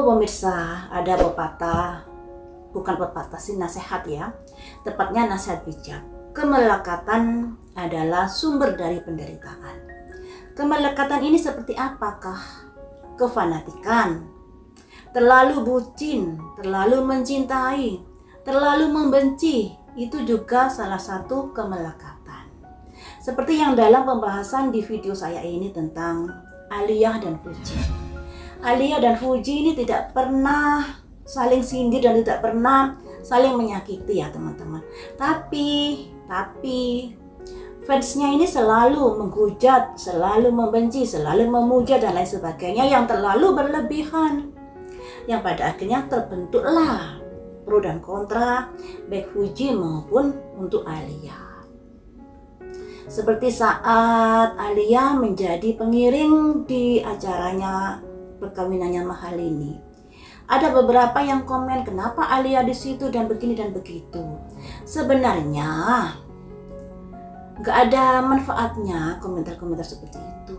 pemirsa, ada pepatah, bukan pepatah sih, nasihat ya. Tepatnya nasihat bijak. Kemelekatan adalah sumber dari penderitaan. Kemelekatan ini seperti apakah? Kefanatikan, terlalu bucin, terlalu mencintai, terlalu membenci, itu juga salah satu kemelekatan. Seperti yang dalam pembahasan di video saya ini tentang Alia dan Fuji. Alia dan Fuji ini tidak pernah saling sindir dan tidak pernah saling menyakiti ya teman-teman. Tapi fansnya ini selalu menghujat, selalu membenci, selalu memuja dan lain sebagainya yang terlalu berlebihan. Yang pada akhirnya terbentuklah pro dan kontra baik Fuji maupun untuk Alia. Seperti saat Alia menjadi pengiring di acaranya perkawinannya Mahalini. Ada beberapa yang komen kenapa Alia di situ dan begini dan begitu. Sebenarnya nggak ada manfaatnya komentar-komentar seperti itu.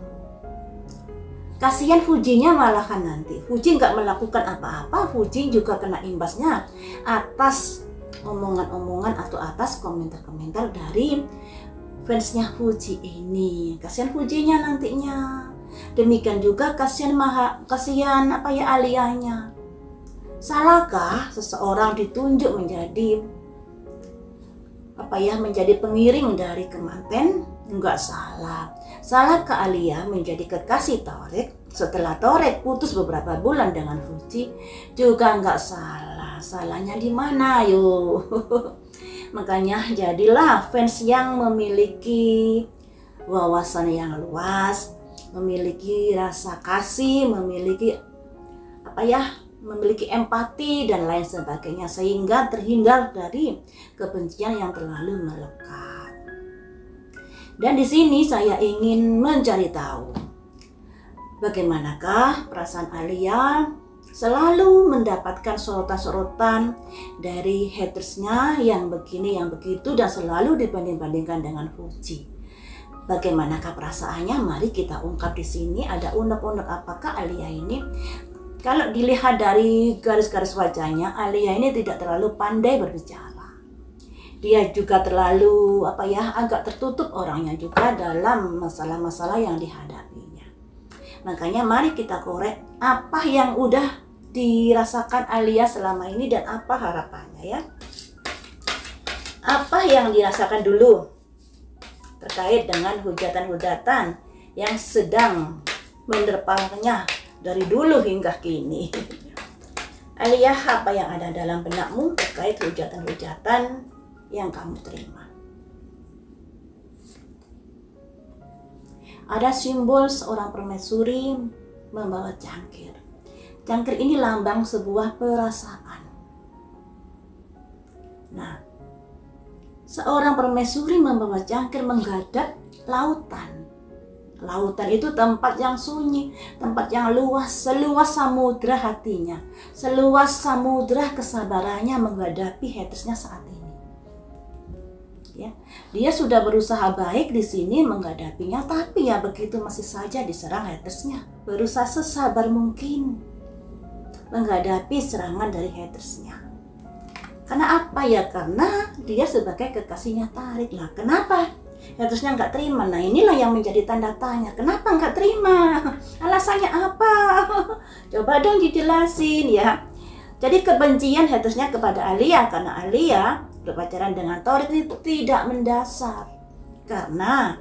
Kasihan Fujinya malahan nanti. Fuji nggak melakukan apa-apa, Fuji juga kena imbasnya atas omongan-omongan atau atas komentar-komentar dari fansnya Fuji ini. Kasihan Fujinya nantinya. Demikian juga kasihan Alianya. Salahkah seseorang ditunjuk menjadi menjadi pengiring dari kemanten? Enggak salah. Salahkah Alia menjadi kekasih Torek setelah Torek putus beberapa bulan dengan Fuji? Juga enggak salah. Salahnya di mana yuk? Makanya jadilah fans yang memiliki wawasan yang luas, memiliki rasa kasih, memiliki memiliki empati dan lain sebagainya, sehingga terhindar dari kebencian yang terlalu melekat. Dan di sini saya ingin mencari tahu bagaimanakah perasaan Alia selalu mendapatkan sorotan-sorotan dari hatersnya yang begini yang begitu dan selalu dibanding-bandingkan dengan Fuji. Bagaimanakah perasaannya? Mari kita ungkap di sini. Ada unek-unek apakah Alia ini? Kalau dilihat dari garis-garis wajahnya, Alia ini tidak terlalu pandai berbicara. Dia juga terlalu agak tertutup orangnya juga dalam masalah-masalah yang dihadapinya. Makanya mari kita korek apa yang udah dirasakan Alia selama ini dan apa harapannya ya. Apa yang dirasakan dulu terkait dengan hujatan-hujatan yang sedang menerpanya dari dulu hingga kini. Alia, apa yang ada dalam benakmu terkait hujatan-hujatan yang kamu terima? Ada simbol seorang permaisuri membawa cangkir. Cangkir ini lambang sebuah perasaan. Nah, seorang permaisuri membawa cangkir menghadap lautan. Lautan itu tempat yang sunyi, tempat yang luas, seluas samudra hatinya, seluas samudra kesabarannya menghadapi hatersnya saat ini. Ya, dia sudah berusaha baik di sini menghadapinya, tapi ya begitu masih saja diserang hatersnya. Berusaha sesabar mungkin menghadapi serangan dari hatersnya. Karena apa ya? Karena dia sebagai kekasihnya Tarik lah. Kenapa hatersnya nggak terima? Nah inilah yang menjadi tanda tanya. Kenapa nggak terima? Alasannya apa? Coba dong dijelasin ya. Jadi kebencian hatersnya kepada Alia karena Alia berpacaran dengan Torik itu tidak mendasar. Karena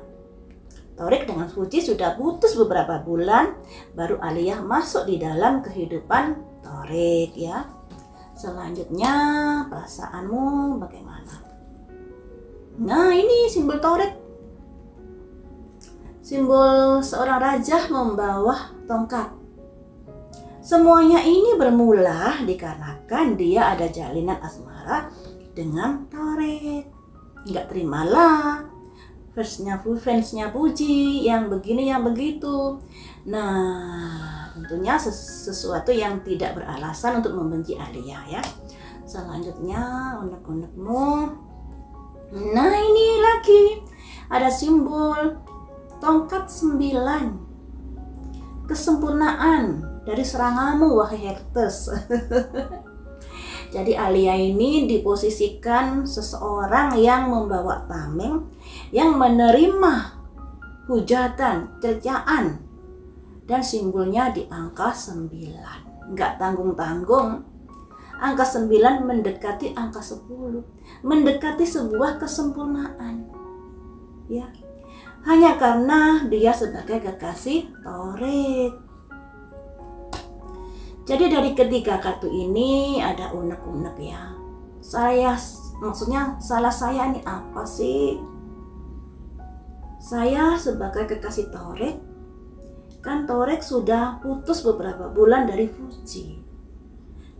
Torik dengan Fuji sudah putus beberapa bulan, baru Alia masuk di dalam kehidupan Torik ya. Selanjutnya perasaanmu bagaimana? Nah ini simbol Torik. Simbol seorang raja membawa tongkat. Semuanya ini bermula dikarenakan dia ada jalinan asmara dengan Torik. Nggak terimalah fansnya Fuji yang begini yang begitu. Nah tentunya sesuatu yang tidak beralasan untuk membenci Alia ya. Selanjutnya unek-unekmu. Nah ini lagi ada simbol tongkat 9, kesempurnaan dari seranganmu, wahai Hertes. Jadi Alia ini diposisikan seseorang yang membawa tameng, yang menerima hujatan, cercaan, dan simbolnya di angka 9. Nggak tanggung-tanggung. Angka 9 mendekati angka 10, mendekati sebuah kesempurnaan. Ya. Hanya karena dia sebagai kekasih Torik. Jadi dari ketiga kartu ini ada unek-unek ya. Maksudnya salah saya ini apa sih? Saya sebagai kekasih Torik, kan Torik sudah putus beberapa bulan dari Fuji.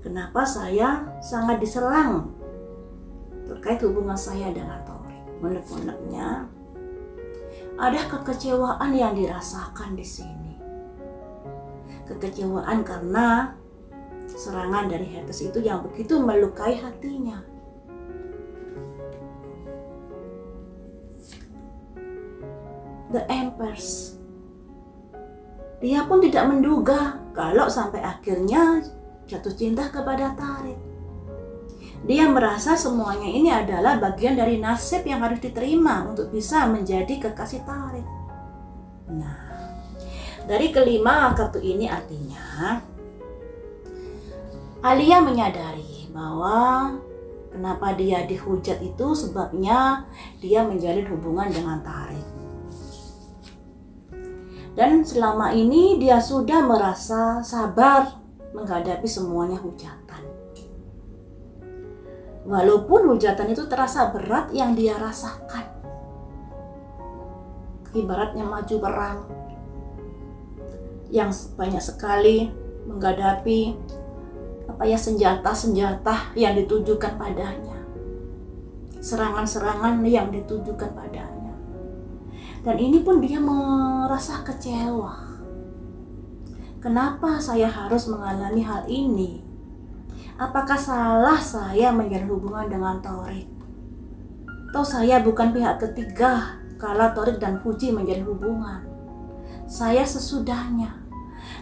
Kenapa saya sangat diserang terkait hubungan saya dengan Torik? Unek-uneknya ada kekecewaan yang dirasakan di sini. Kekecewaan karena serangan dari Hertes itu yang begitu melukai hatinya. The Empress. Dia pun tidak menduga kalau sampai akhirnya jatuh cinta kepada Tarik. Dia merasa semuanya ini adalah bagian dari nasib yang harus diterima untuk bisa menjadi kekasih Tarik. Nah, dari kelima kartu ini artinya Alia menyadari bahwa kenapa dia dihujat itu sebabnya dia menjalin hubungan dengan Tarik. Dan selama ini dia sudah merasa sabar menghadapi semuanya hujatan. Walaupun hujatan itu terasa berat yang dia rasakan. Ibaratnya maju perang yang banyak sekali menghadapi senjata-senjata yang ditujukan padanya, serangan-serangan yang ditujukan padanya, dan ini pun dia merasa kecewa. Kenapa saya harus mengalami hal ini? Apakah salah saya menjalin hubungan dengan Torik? Atau saya bukan pihak ketiga kala Torik dan Fuji menjalin hubungan? Saya sesudahnya.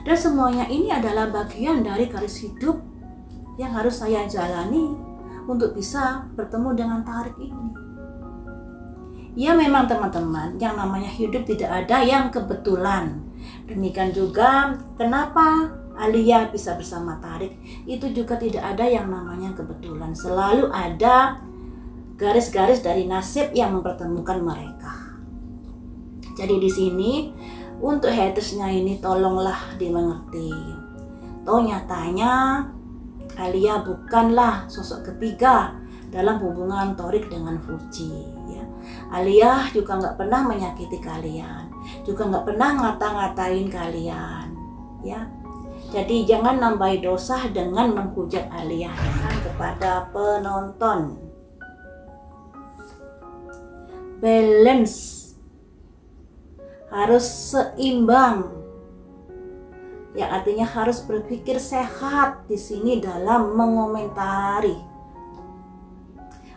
Dan semuanya ini adalah bagian dari garis hidup yang harus saya jalani untuk bisa bertemu dengan Tarik ini. Ya memang teman-teman, yang namanya hidup tidak ada yang kebetulan. Demikian juga kenapa Alia bisa bersama Tarik, itu juga tidak ada yang namanya kebetulan. Selalu ada garis-garis dari nasib yang mempertemukan mereka. Jadi di sini untuk hatersnya ini tolonglah dimengerti. Toh nyatanya Alia bukanlah sosok ketiga dalam hubungan Torik dengan Fuji. Ya. Alia juga nggak pernah menyakiti kalian, juga nggak pernah ngata-ngatain kalian. Ya. Jadi jangan nambahi dosa dengan menghujat Alia kepada penonton. Balance. Harus seimbang, yang artinya harus berpikir sehat di sini dalam mengomentari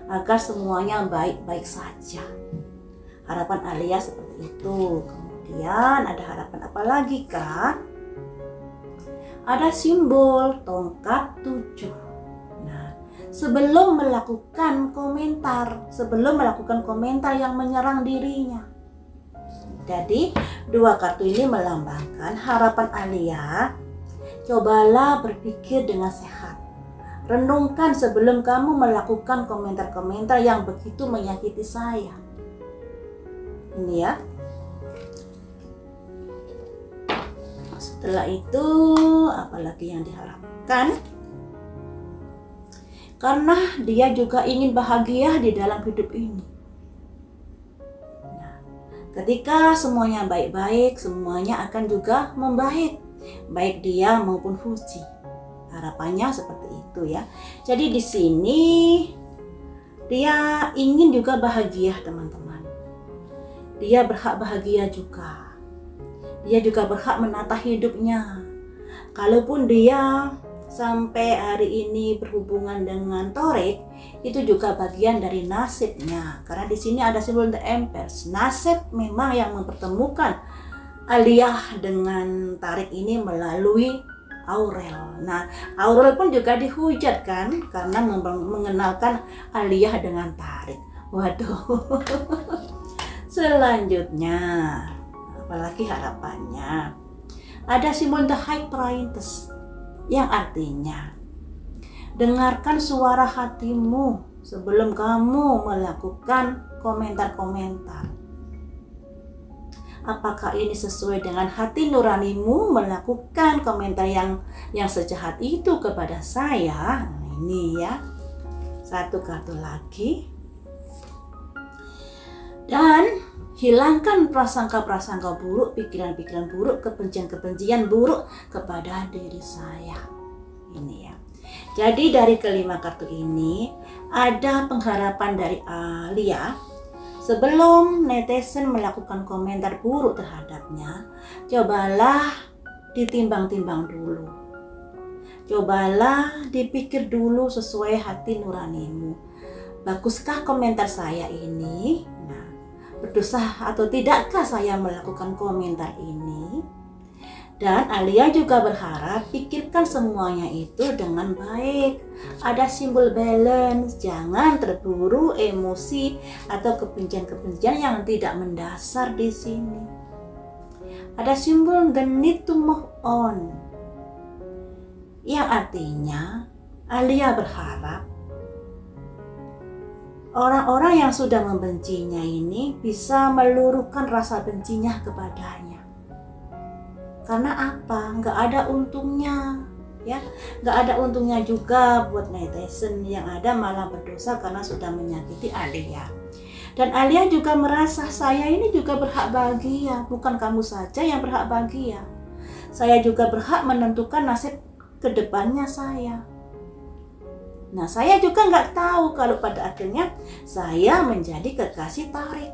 agar semuanya baik-baik saja. Harapan Alia seperti itu. Kemudian ada harapan apa lagi kak? Ada simbol tongkat 7. Nah, sebelum melakukan komentar yang menyerang dirinya. Jadi dua kartu ini melambangkan harapan Alia. Cobalah berpikir dengan sehat. Renungkan sebelum kamu melakukan komentar-komentar yang begitu menyakiti saya. Ini ya. Setelah itu apalagi yang diharapkan? Karena dia juga ingin bahagia di dalam hidup ini. Ketika semuanya baik-baik, semuanya akan juga membaik, baik dia maupun Fuji. Harapannya seperti itu ya. Jadi di sini dia ingin juga bahagia teman-teman. Dia berhak bahagia juga. Dia juga berhak menata hidupnya. Kalaupun dia sampai hari ini berhubungan dengan Torik, itu juga bagian dari nasibnya. Karena di sini ada simbol The Empress. Nasib memang yang mempertemukan Alia dengan Tarik ini melalui Aurel. Nah, Aurel pun juga dihujat kan karena mengenalkan Alia dengan Thareq. Waduh. Selanjutnya, apalagi harapannya, ada simbol The High Priestess yang artinya dengarkan suara hatimu sebelum kamu melakukan komentar-komentar. Apakah ini sesuai dengan hati nuranimu melakukan komentar yang sejahat itu kepada saya? Nah, ini ya, satu kartu lagi. Dan hilangkan prasangka-prasangka buruk, pikiran-pikiran buruk, kebencian-kebencian buruk kepada diri saya. Ini ya. Jadi dari kelima kartu ini ada pengharapan dari Alia. Sebelum netizen melakukan komentar buruk terhadapnya, cobalah ditimbang-timbang dulu. Cobalah dipikir dulu sesuai hati nuranimu. Baguskah komentar saya ini? Nah, berdosa atau tidakkah saya melakukan komentar ini? Dan Alia juga berharap pikirkan semuanya itu dengan baik. Ada simbol balance, jangan terburu emosi atau kebencian-kebencian yang tidak mendasar di sini. Ada simbol the need to move on, yang artinya Alia berharap orang-orang yang sudah membencinya ini bisa meluruhkan rasa bencinya kepadanya. Karena apa? Nggak ada untungnya, ya, nggak ada untungnya juga buat netizen, yang ada malah berdosa karena sudah menyakiti Alia. Dan Alia juga merasa saya ini juga berhak bahagia, bukan kamu saja yang berhak bahagia. Saya juga berhak menentukan nasib kedepannya saya. Nah, saya juga nggak tahu kalau pada akhirnya saya menjadi kekasih Thareq.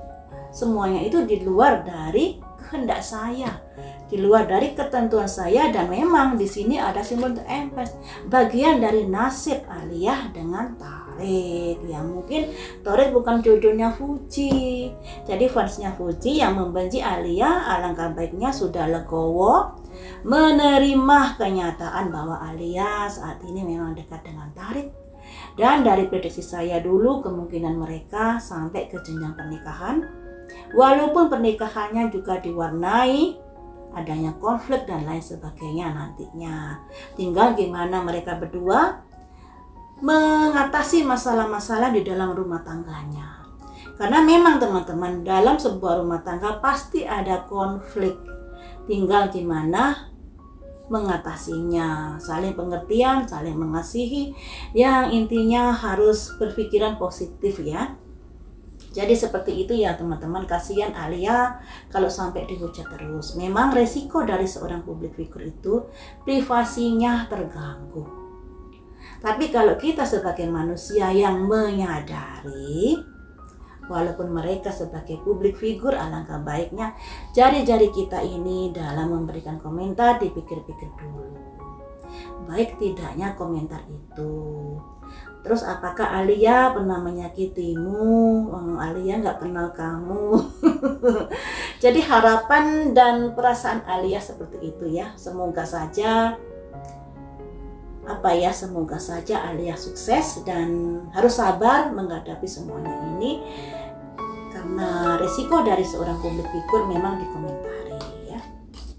Semuanya itu di luar dari kehendak saya, di luar dari ketentuan saya, dan memang di sini ada simbol The Empress, bagian dari nasib Alia dengan Thareq. Ya mungkin Thareq bukan jodohnya Fuji, jadi fansnya Fuji yang membenci Alia alangkah baiknya sudah legowo menerima kenyataan bahwa Alia saat ini memang dekat dengan Thareq. Dan dari prediksi saya dulu, kemungkinan mereka sampai ke jenjang pernikahan. Walaupun pernikahannya juga diwarnai adanya konflik dan lain sebagainya nantinya. Tinggal gimana mereka berdua mengatasi masalah-masalah di dalam rumah tangganya. Karena memang teman-teman, dalam sebuah rumah tangga pasti ada konflik. Tinggal gimana mengatasinya, saling pengertian, saling mengasihi, yang intinya harus berpikiran positif ya. Jadi seperti itu ya teman-teman, kasihan Alia kalau sampai dihujat terus. Memang resiko dari seorang public figure itu privasinya terganggu. Tapi kalau kita sebagai manusia yang menyadari, walaupun mereka sebagai public figure, alangkah baiknya jari-jari kita ini dalam memberikan komentar dipikir-pikir dulu. Baik tidaknya komentar itu. Terus apakah Alia pernah menyakitimu? Alia nggak kenal kamu. Jadi harapan dan perasaan Alia seperti itu ya. Semoga saja semoga saja Alia sukses dan harus sabar menghadapi semuanya ini, karena resiko dari seorang public figure memang dikomentari.